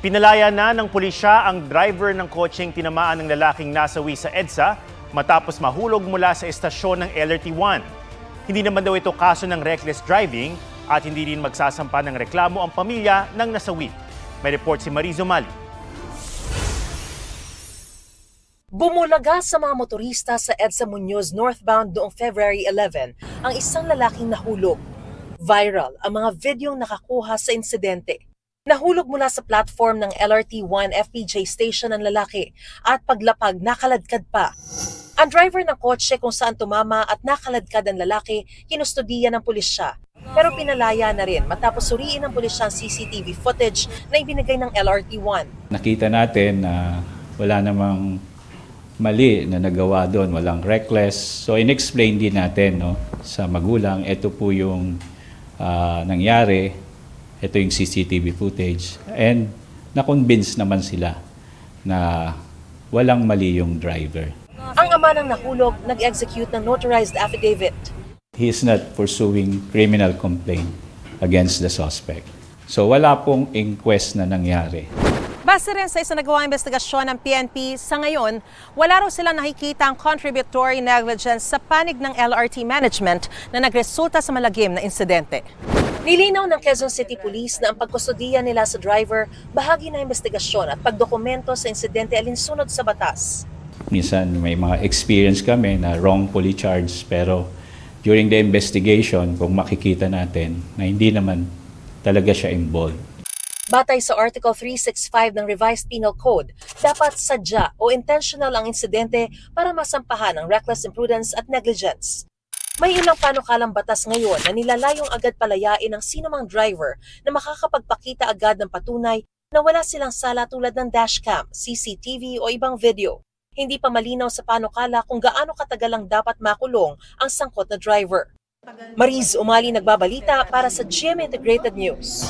Pinalaya na ng pulisya ang driver ng kotseng tinamaan ng lalaking nasawi sa EDSA matapos mahulog mula sa estasyon ng LRT-1. Hindi naman daw ito kaso ng reckless driving at hindi rin magsasampa ng reklamo ang pamilya ng nasawi. May report si Marizo Mali. Bumulaga sa mga motorista sa EDSA Muñoz northbound noong February 11 ang isang lalaking nahulog. Viral ang mga videong nakakuha sa insidente. Nahulog mula sa platform ng LRT-1 FPJ station ang lalaki at paglapag nakaladkad pa. Ang driver ng kotse kung saan tumama at nakaladkad ang lalaki, kinustudiya ng pulisya. Pero pinalaya na rin matapos suriin ng pulisya ang CCTV footage na ibinigay ng LRT-1. Nakita natin na wala namang mali na nagawa doon, walang reckless. So inexplain din natin sa magulang, ito po yung nangyari. Ito yung CCTV footage and na-convince naman sila na walang mali yung driver. Ang ama ng nahulog nag-execute ng notarized affidavit. He is not pursuing criminal complaint against the suspect. So wala pong inquest na nangyari. Base rin sa isang nagawang investigasyon ng PNP, sa ngayon, wala raw silang nakikita ang contributory negligence sa panig ng LRT management na nagresulta sa malagim na insidente. Nilinaw ng Quezon City Police na ang pagkustudiya nila sa driver bahagi ng investigasyon at pagdokumento sa insidente alinsunod sa batas. Minsan may mga experience kami na wrongfully charged pero during the investigation, kung makikita natin na hindi naman talaga siya involved. Batay sa Article 365 ng Revised Penal Code, dapat sadya o intentional ang insidente para masampahan ang reckless imprudence at negligence. May ilang panukalang batas ngayon na nilalayong agad palayain ang sinumang driver na makakapagpakita agad ng patunay na wala silang sala tulad ng dashcam, CCTV o ibang video. Hindi pa malinaw sa panukala kung gaano katagal ang dapat makulong ang sangkot na driver. Mariz Umali nagbabalita para sa GMA Integrated News.